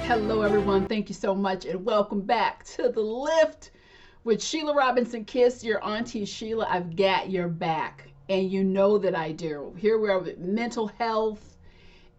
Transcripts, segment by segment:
Hello, everyone. Thank you so much, and welcome back to The Lift with Sheila Robinson Kiss, your auntie Sheila. I've got your back, and you know that I do. Here we are with mental health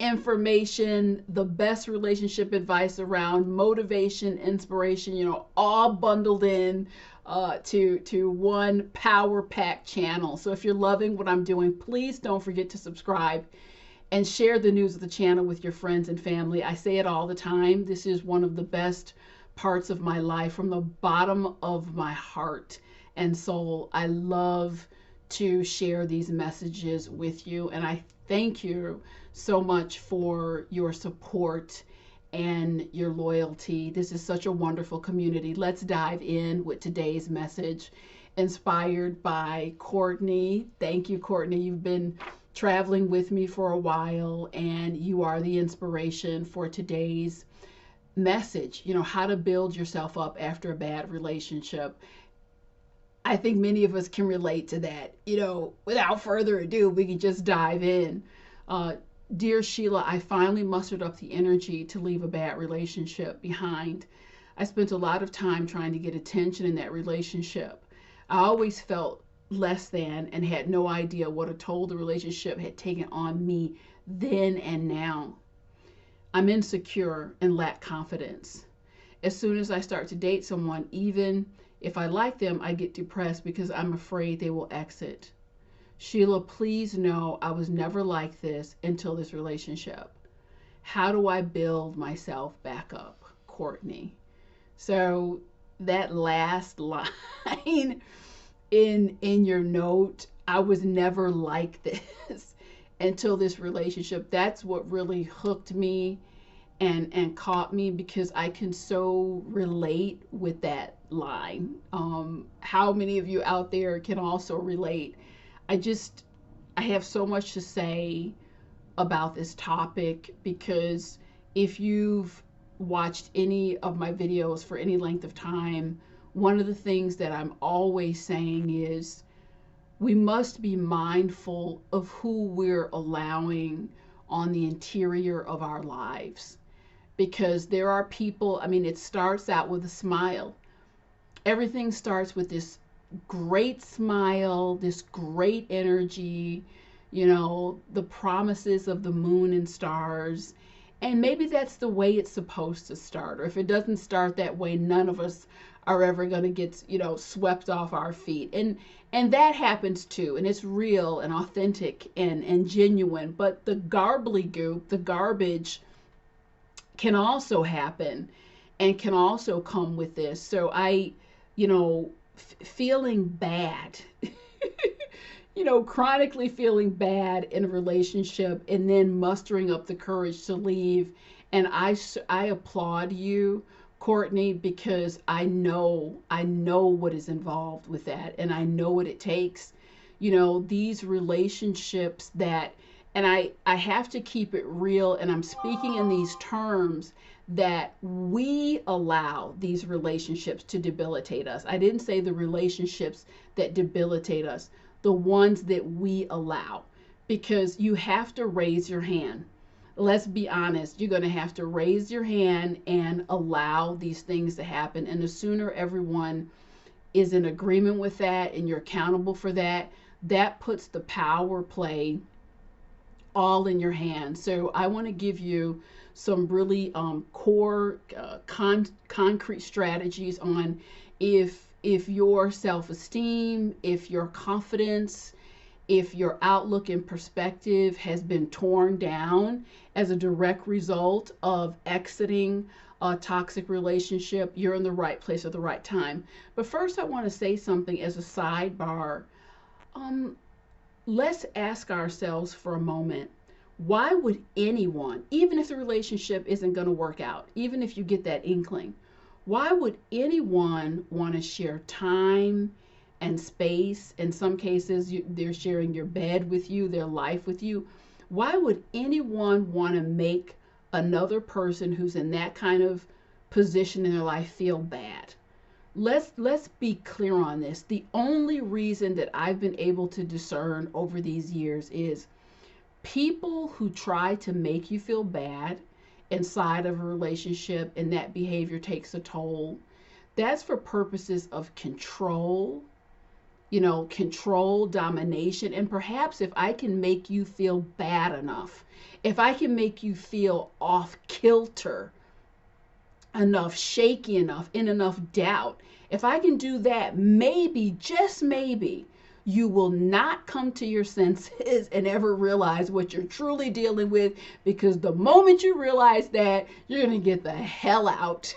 information, the best relationship advice around, motivation, inspiration, all bundled in to one power pack channel. So if you're loving what I'm doing, please don't forget to subscribe and share the news of the channel with your friends and family. I say it all the time. This is one of the best parts of my life from the bottom of my heart and soul. I love to share these messages with you, and I thank you so much for your support and your loyalty. This is such a wonderful community. Let's dive in with today's message, inspired by Courtney. Thank you, Courtney. You've been traveling with me for a while, and you are the inspiration for today's message. How to build yourself up after a bad relationship. I think many of us can relate to that. Without further ado, we can just dive in. Dear Sheila, I finally mustered up the energy to leave a bad relationship behind. I spent a lot of time trying to get attention in that relationship. I always felt less than and had no idea what a toll the relationship had taken on me then and now. I'm insecure and lack confidence. As soon as I start to date someone, even if I like them, I get depressed because I'm afraid they will exit. Sheila, please know I was never like this until this relationship. How do I build myself back up? Courtney. So that last line in your note, I was never like this until this relationship, that's what really hooked me and caught me, because I can so relate with that line. How many of you out there can also relate? I have so much to say about this topic, because if you've watched any of my videos for any length of time, one of the things that I'm always saying is we must be mindful of who we're allowing on the interior of our lives. Because there are people, it starts out with a smile. Everything starts with this great smile, this great energy, the promises of the moon and stars. And maybe that's the way it's supposed to start. Or if it doesn't start that way, none of us are ever going to get, swept off our feet. And that happens too. And it's real and authentic and genuine. But the gobbledygook, the garbage, can also happen and can also come with this. So feeling bad, chronically feeling bad in a relationship and then mustering up the courage to leave. And I applaud you, Courtney, because I know what is involved with that, and I know what it takes. These relationships that, and I have to keep it real, and I'm speaking in these terms that we allow these relationships to debilitate us. I didn't say the relationships that debilitate us, the ones that we allow, because you have to raise your hand. Let's be honest, you're going to have to raise your hand and allow these things to happen. And the sooner everyone is in agreement with that and you're accountable for that, that puts the power play all in your hands. So I want to give you some really core concrete strategies on if your self-esteem, if your confidence, if your outlook and perspective has been torn down as a direct result of exiting a toxic relationship, you're in the right place at the right time. But first, I want to say something as a sidebar. Let's ask ourselves for a moment, why would anyone, even if the relationship isn't going to work out, even if you get that inkling, why would anyone want to share time and space? In some cases, they're sharing your bed with you, their life with you. Why would anyone want to make another person who's in that kind of position in their life feel bad? Let's be clear on this. The only reason that I've been able to discern over these years is people who try to make you feel bad inside of a relationship and that behavior takes a toll, that's for purposes of control, control, domination. And perhaps if I can make you feel bad enough, if I can make you feel off kilter enough, shaky enough, in enough doubt, if I can do that, maybe, just maybe, you will not come to your senses and ever realize what you're truly dealing with, because the moment you realize that, you're going to get the hell out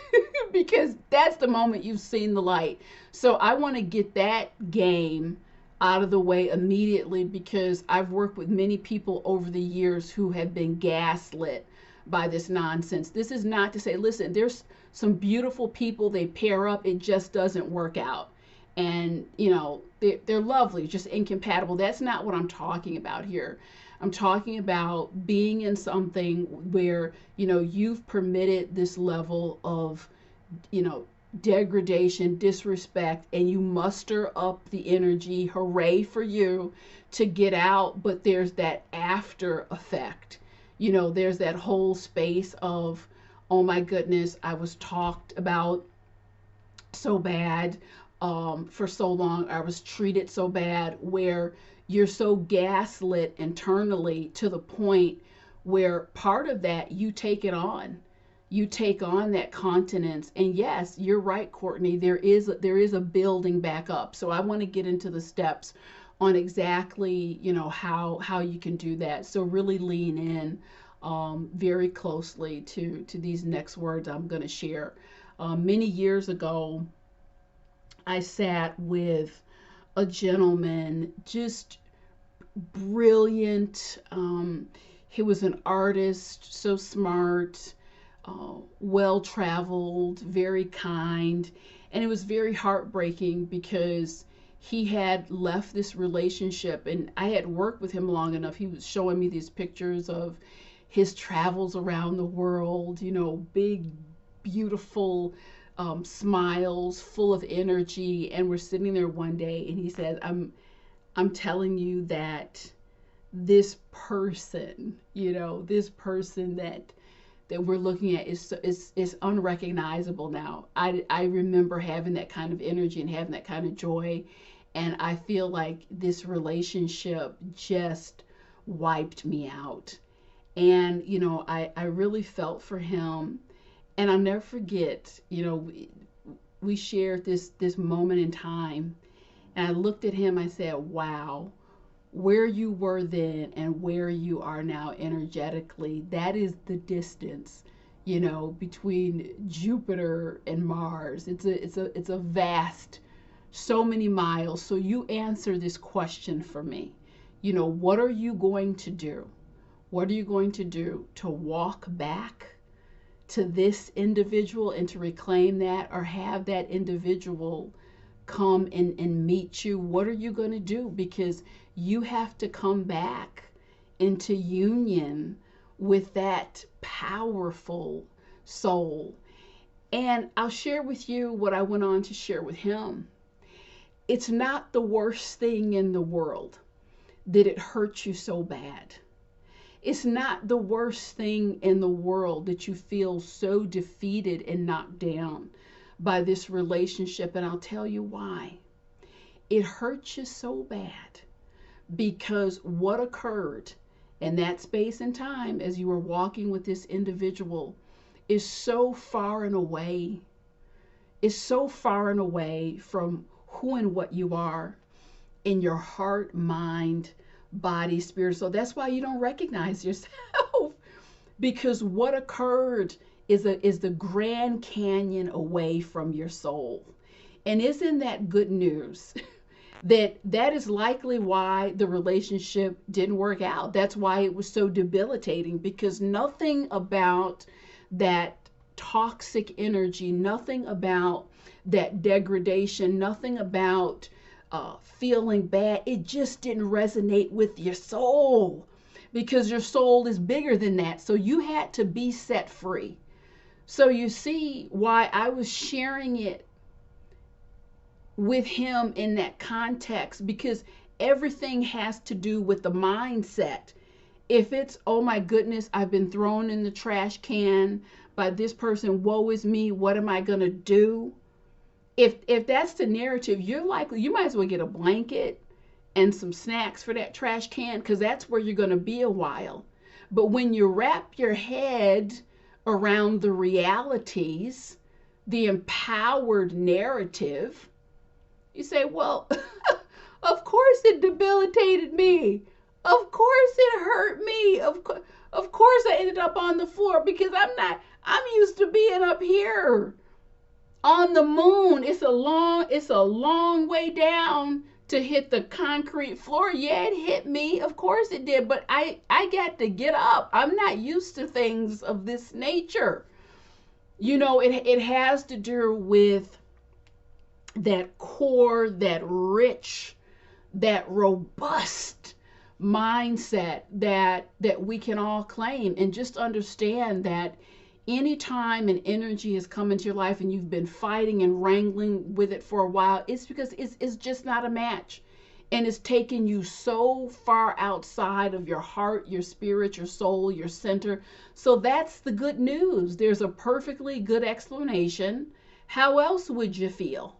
because that's the moment you've seen the light. So I want to get that game out of the way immediately, because I've worked with many people over the years who have been gaslit by this nonsense. This is not to say, listen, there's some beautiful people, they pair up, it just doesn't work out. And, they're lovely, just incompatible. That's not what I'm talking about here. I'm talking about being in something where, you've permitted this level of, degradation, disrespect, and you muster up the energy, hooray for you, to get out. But there's that after effect. There's that whole space of, oh my goodness, I was talked about so bad for so long. I was treated so bad, where you're so gaslit internally to the point where part of that, you take it on. You take on that continence. And yes, you're right, Courtney, there is a building back up. So I want to get into the steps on exactly, how you can do that. So really lean in very closely to these next words I'm going to share. Many years ago, I sat with a gentleman, just brilliant. He was an artist, so smart, well-traveled, very kind. And it was very heartbreaking because he had left this relationship, and I had worked with him long enough. He was showing me these pictures of his travels around the world, big, beautiful smiles, full of energy. And we're sitting there one day, and he says, I'm telling you that this person, this person that we're looking at is unrecognizable now. I remember having that kind of energy and having that kind of joy, and I feel like this relationship just wiped me out. And I really felt for him. And I'll never forget, we shared this moment in time, and I looked at him, I said, wow, where you were then and where you are now energetically, that is the distance, between Jupiter and Mars. It's a vast, so many miles. So you answer this question for me. What are you going to do? What are you going to do to walk back to this individual and to reclaim that, or have that individual come and meet you? What are you going to do? Because you have to come back into union with that powerful soul. And I'll share with you what I went on to share with him. It's not the worst thing in the world that it hurts you so bad. It's not the worst thing in the world that you feel so defeated and knocked down by this relationship. And I'll tell you why. It hurts you so bad because what occurred in that space and time as you were walking with this individual is so far and away. Is so far and away from who and what you are in your heart, mind, body, spirit. So that's why you don't recognize yourself, because what occurred is the Grand Canyon away from your soul. And isn't that good news? that is likely why the relationship didn't work out. That's why it was so debilitating, because nothing about that toxic energy, nothing about that degradation, nothing about feeling bad, it just didn't resonate with your soul, because your soul is bigger than that. So you had to be set free. So you see why I was sharing it with him in that context, because everything has to do with the mindset. If it's, oh my goodness, I've been thrown in the trash can by this person, woe is me, what am I going to do? If that's the narrative, you're likely, you might as well get a blanket and some snacks for that trash can, because that's where you're going to be a while. But when you wrap your head around the realities, the empowered narrative, you say, well, of course it debilitated me. Of course it hurt me. Of course I ended up on the floor, because I'm used to being up here on the moon. It's a long way down to hit the concrete floor. Yeah, it hit me. Of course it did, but I got to get up. I'm not used to things of this nature. It has to do with that core, that rich, that robust mindset that we can all claim. And just understand that anytime an energy has come into your life and you've been fighting and wrangling with it for a while, it's because it's just not a match. And it's taken you so far outside of your heart, your spirit, your soul, your center. So that's the good news. There's a perfectly good explanation. How else would you feel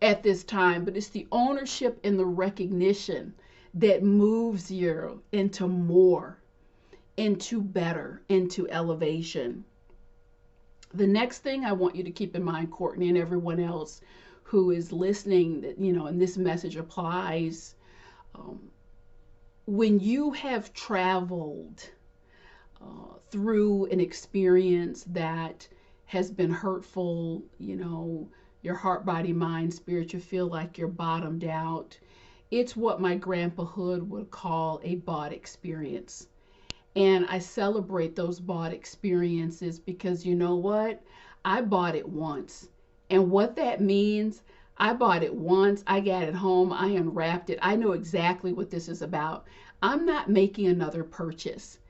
at this time? But it's the ownership and the recognition that moves you into more, into better, into elevation. The next thing I want you to keep in mind, Courtney, and everyone else who is listening, that and this message applies, when you have traveled through an experience that has been hurtful, your heart, body, mind, spirit, you feel like you're bottomed out. It's what my grandpa Hood would call a bought experience. And I celebrate those bought experiences, because you know what? I bought it once. And what that means, I bought it once, I got it home, I unwrapped it. I know exactly what this is about. I'm not making another purchase.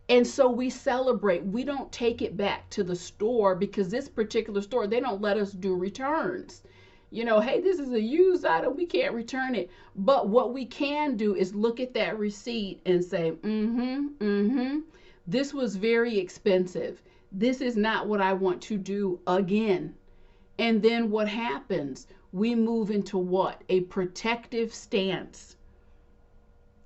And so we celebrate. We don't take it back to the store, because this particular store, they don't let us do returns. Hey, this is a used item, we can't return it. But what we can do is look at that receipt and say, this was very expensive. This is not what I want to do again. And then what happens? We move into what? A protective stance.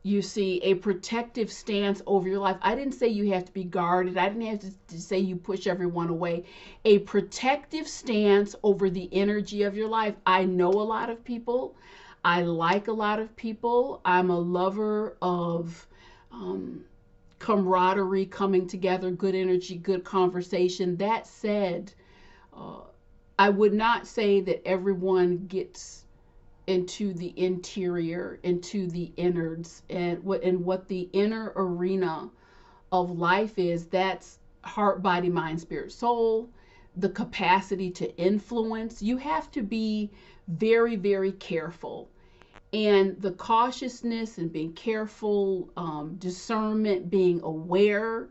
You see, a protective stance over your life. I didn't say you have to be guarded. I didn't have to say you push everyone away. A protective stance over the energy of your life. I know a lot of people. I like a lot of people. I'm a lover of camaraderie, coming together, good energy, good conversation. That said, I would not say that everyone gets into the interior, into the innards, and what the inner arena of life is. That's heart, body, mind, spirit, soul, the capacity to influence. You have to be very, very careful. And the cautiousness and being careful, discernment, being aware,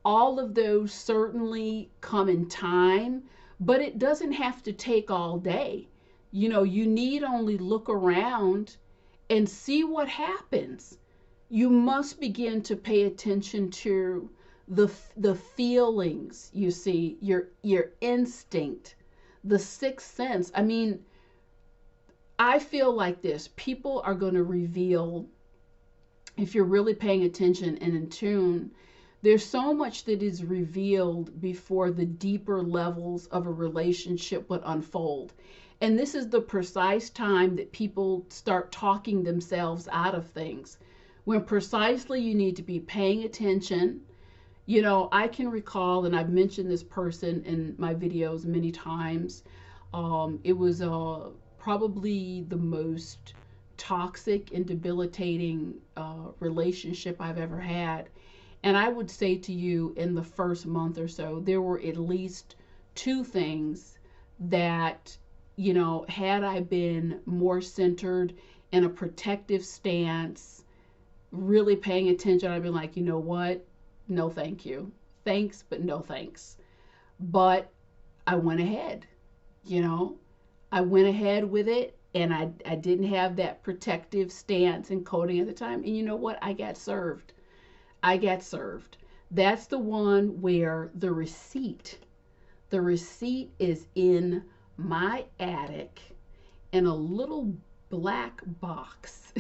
all of those certainly come in time, but it doesn't have to take all day. You need only look around and see what happens. You must begin to pay attention to the feelings, you see, your instinct, the sixth sense. I mean, I feel like this. People are going to reveal, if you're really paying attention and in tune, there's so much that is revealed before the deeper levels of a relationship would unfold. And this is the precise time that people start talking themselves out of things, when precisely you need to be paying attention. I can recall, and I've mentioned this person in my videos many times. It was probably the most toxic and debilitating relationship I've ever had. And I would say to you, in the first month or so, there were at least two things that, had I been more centered in a protective stance, really paying attention, I'd be like, you know what? No, thank you. Thanks, but no thanks. But I went ahead, I went ahead with it, and I didn't have that protective stance and coding at the time. And you know what? I got served. I got served. That's the one where the receipt is in my attic in a little black box.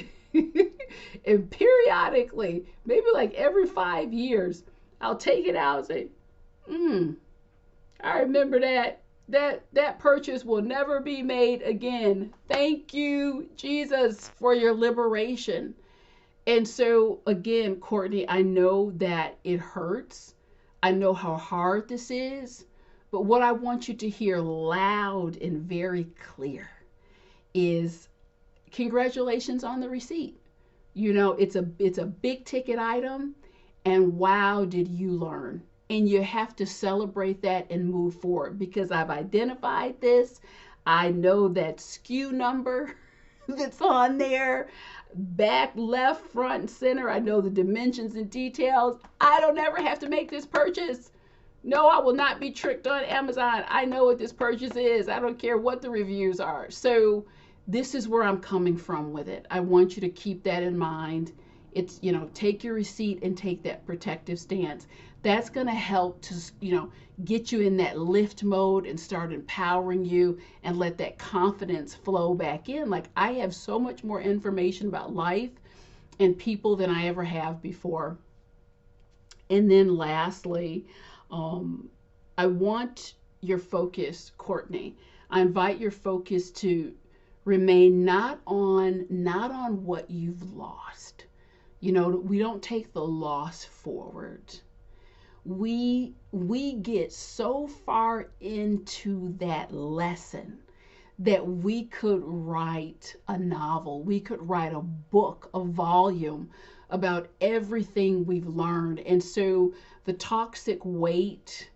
And periodically, maybe like every 5 years, I'll take it out and say, I remember that purchase will never be made again. Thank you, Jesus, for your liberation. And so again, Courtney, I know that it hurts. I know how hard this is, but what I want you to hear loud and very clear is congratulations on the receipt. You know, it's a big ticket item, and wow, did you learn. And you have to celebrate that and move forward, because I've identified this. I know that SKU number that's on there, back, left, front, and center. I know the dimensions and details. I don't ever have to make this purchase. No, I will not be tricked on Amazon. I know what this purchase is. I don't care what the reviews are. So this is where I'm coming from with it. I want you to keep that in mind. It's, you know, take your receipt and take that protective stance. That's going to help to, you know, get you in that lift mode and start empowering you and let that confidence flow back in. Like, I have so much more information about life and people than I ever have before. And then lastly, I want your focus, Courtney. I invite your focus to remain not on what you've lost. You know, we don't take the loss forward. We get so far into that lesson that we could write a novel, we could write a book, a volume about everything we've learned. And so the toxic weight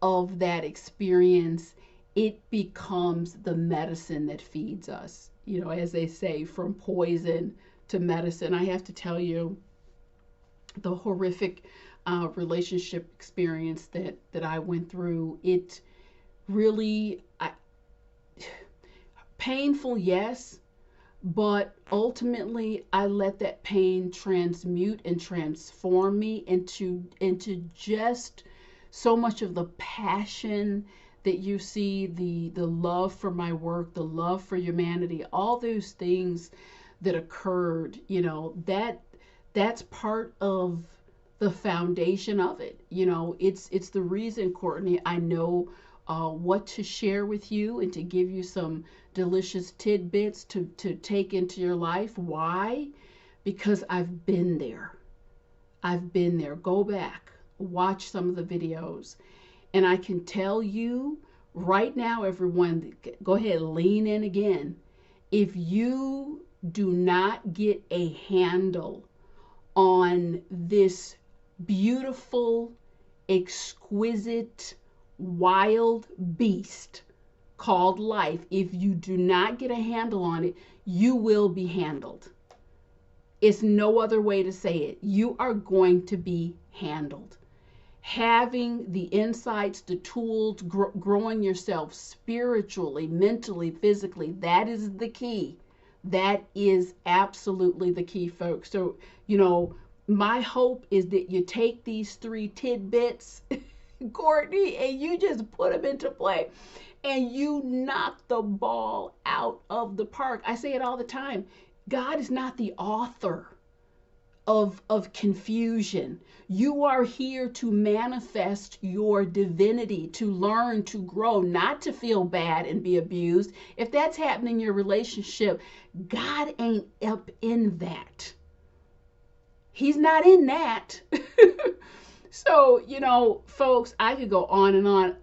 of that experience, it becomes the medicine that feeds us. You know, as they say, from poison to medicine. I have to tell you, the horrific relationship experience that I went through, it really, painful, yes, but ultimately I let that pain transmute and transform me into just so much of the passion that you see, the love for my work, the love for humanity, all those things that occurred. You know, that's part of the foundation of it. You know, it's the reason, Courtney, I know what to share with you and to give you some delicious tidbits to take into your life. Why? Because I've been there. I've been there. Go back, watch some of the videos. And I can tell you right now, everyone, go ahead, lean in again. If you do not get a handle on this beautiful, exquisite, wild beast called life, if you do not get a handle on it, you will be handled. It's no other way to say it. You are going to be handled. Having the insights, the tools, growing yourself spiritually, mentally, physically, that is the key. That is absolutely the key, folks. So, you know, my hope is that you take these 3 tidbits, Courtney, and you just put them into play and you knock the ball out of the park. I say it all the time. God is not the author of confusion. You are here to manifest your divinity, to learn, to grow, not to feel bad and be abused. If that's happening in your relationship, God ain't up in that. He's not in that. So, you know, folks, I could go on and on.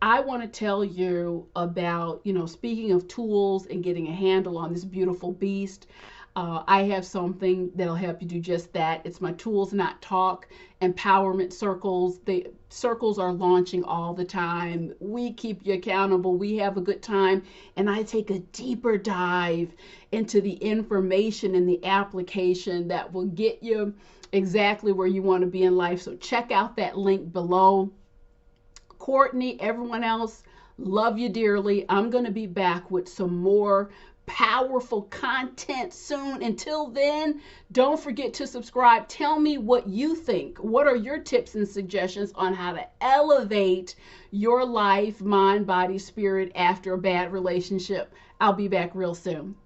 I want to tell you about, you know, speaking of tools and getting a handle on this beautiful beast. I have something that'll help you do just that. It's my Tools Not Talk empowerment circles. The circles are launching all the time. We keep you accountable. We have a good time. And I take a deeper dive into the information and the application that will get you exactly where you want to be in life. So check out that link below. Courtney, everyone else, love you dearly. I'm going to be back with some more powerful content soon. Until then, don't forget to subscribe. Tell me what you think. What are your tips and suggestions on how to elevate your life, mind, body, spirit after a bad relationship? I'll be back real soon.